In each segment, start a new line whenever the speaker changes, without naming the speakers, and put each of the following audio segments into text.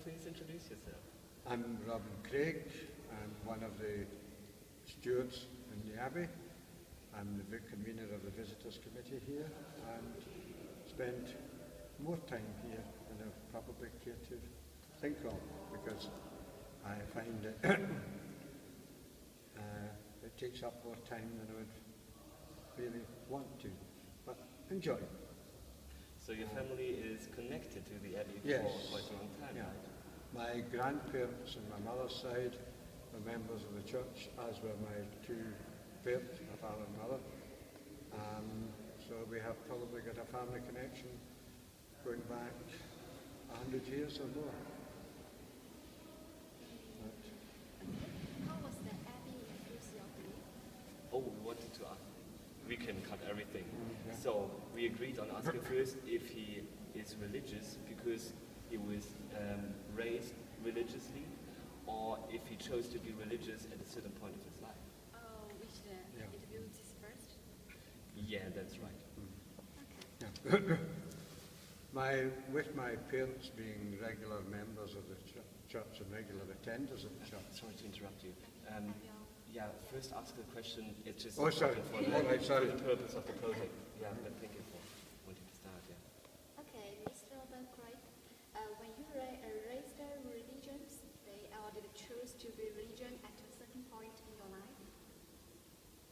please introduce yourself.
I'm Robin Craig. I'm one of the stewards in the Abbey. I'm the convener of the Visitors Committee here and spend more time here than I probably care to think of because I find it, it takes up more time than I would really want to, but enjoy it.
So your family is connected to the Abbey
Yes.
for quite a long time,
Yeah.
right?
My grandparents on my mother's side were members of the church, as were my two parents, my father and mother. So we have probably got a family connection going back 100 years or more.
How was the Abbey influence your belief?
Oh, we wanted to ask. We can cut everything.
Yeah.
So we agreed on asking first if he is religious because he was raised religiously, or if he chose to be religious at a certain point of his life.
Oh, which
Yeah.
interview is first?
Yeah, that's right.
Okay.
With my parents being regular members of the church and regular attenders of the church.
Sorry to interrupt you.
Have
Yeah, first ask the question. It's just
Oh, sorry.
important
All right, sorry.
for the purpose of the project. Yeah, but thank you for wanting to start. Yeah.
Okay, Mr. Robert Craig, when you raised religions, did you choose to be religion at a certain point in your life?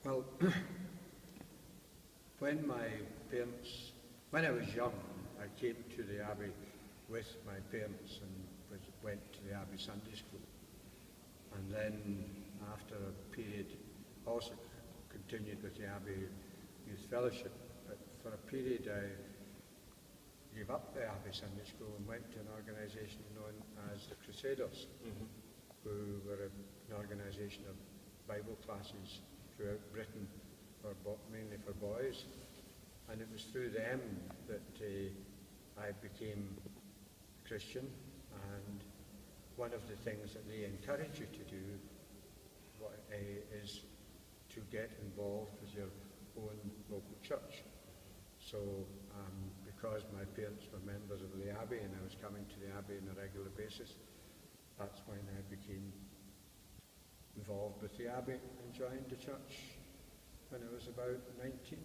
Well, when I was young, I came to the Abbey with my parents and went to the Abbey Sunday School. And then after a period, also continued with the Abbey Youth Fellowship. But for a period I gave up the Abbey Sunday School and went to an organisation known as the Crusaders, who were an organisation of Bible classes throughout Britain, mainly for boys. And it was through them that I became Christian, and one of the things that they encourage you to do is to get involved with your own local church. So because my parents were members of the Abbey and I was coming to the Abbey on a regular basis, that's when I became involved with the Abbey and joined the church when I was about 19.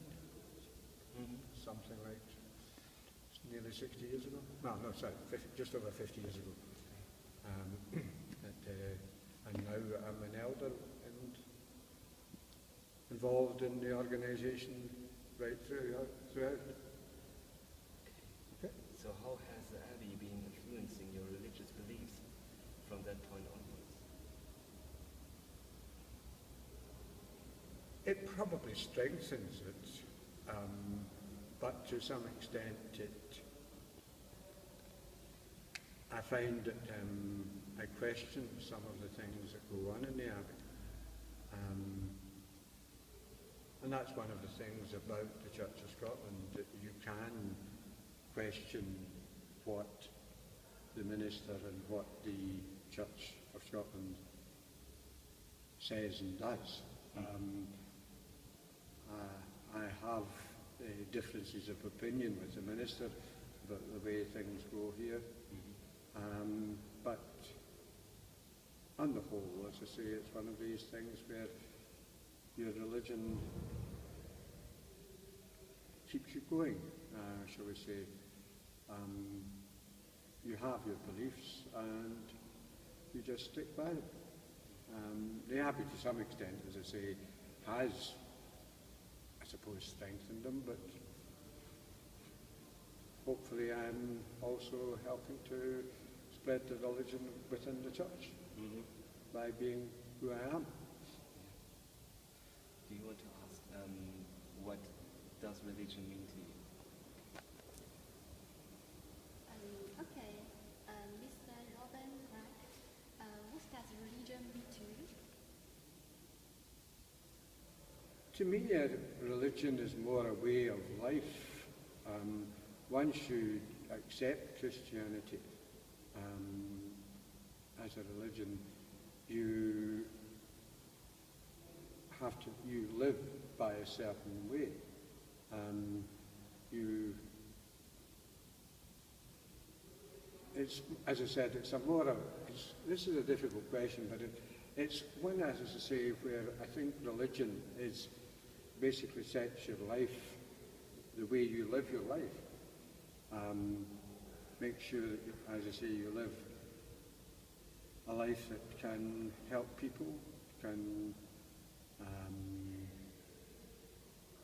Something like nearly 60 years ago. No, sorry, just over 50 years ago. And now I'm an elder and involved in the organisation right throughout. Okay.
So how has the Abbey been influencing your religious beliefs from that point onwards?
It probably strengthens it, but to some extent I find that I question some of the things that go on in the Abbey. And that's one of the things about the Church of Scotland, that you can question what the minister and what the Church of Scotland says and does. I have differences of opinion with the minister about the way things go here. But on the whole, as I say, it's one of these things where your religion keeps you going, shall we say. You have your beliefs and you just stick by them. The Abbey, to some extent, as I say, has, I suppose, strengthened them, but hopefully I'm also helping to spread the religion within the church by being who I am.
Do you want to ask what does religion mean to you?
Okay, Mr. Robin Craig, what does religion mean to you?
To me, religion is more a way of life. Once you accept Christianity as a religion, you live by a certain way. it's, as I said, it's a more of, this is a difficult question, but it's one, as I say, where I think religion is basically sets your life, the way you live your life. Make sure that, as I say, you live a life that can help people, can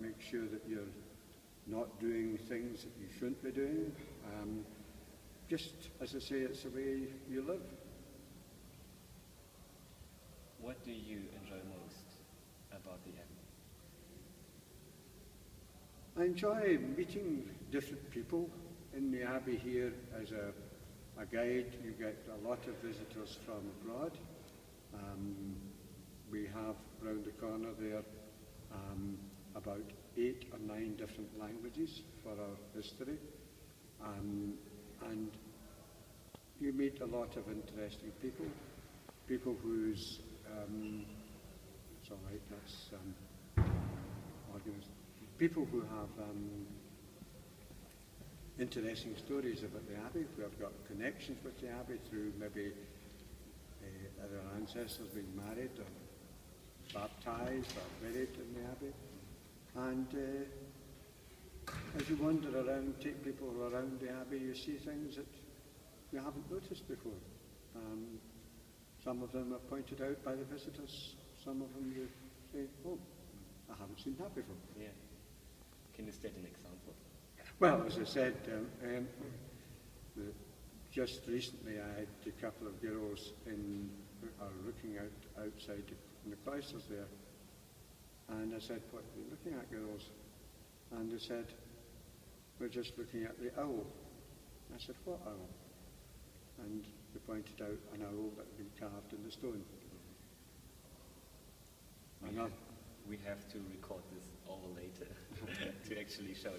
make sure that you're not doing things that you shouldn't be doing. Just, as I say, it's the way you live.
What do you enjoy most about the Abbey?
I enjoy meeting different people in the Abbey here. As a guide, you get a lot of visitors from abroad. We have round the corner there about 8 or 9 different languages for our history. And you meet a lot of interesting people, people whose, it's all right, that's arguments, people who have interesting stories about the Abbey, who have got connections with the Abbey through maybe their ancestors being married or baptised or buried in the Abbey. And as you wander around, take people around the Abbey, you see things that you haven't noticed before. Some of them are pointed out by the visitors, some of them you say, oh, I haven't seen that before.
Yeah. Can you state an example?
Well, as I said, just recently I had a couple of girls who are looking outside in the cloisters there, and I said, what are you looking at, girls? And they said, we're just looking at the owl. I said, what owl? And they pointed out an owl that had been carved in the stone.
We have to record this all later to actually show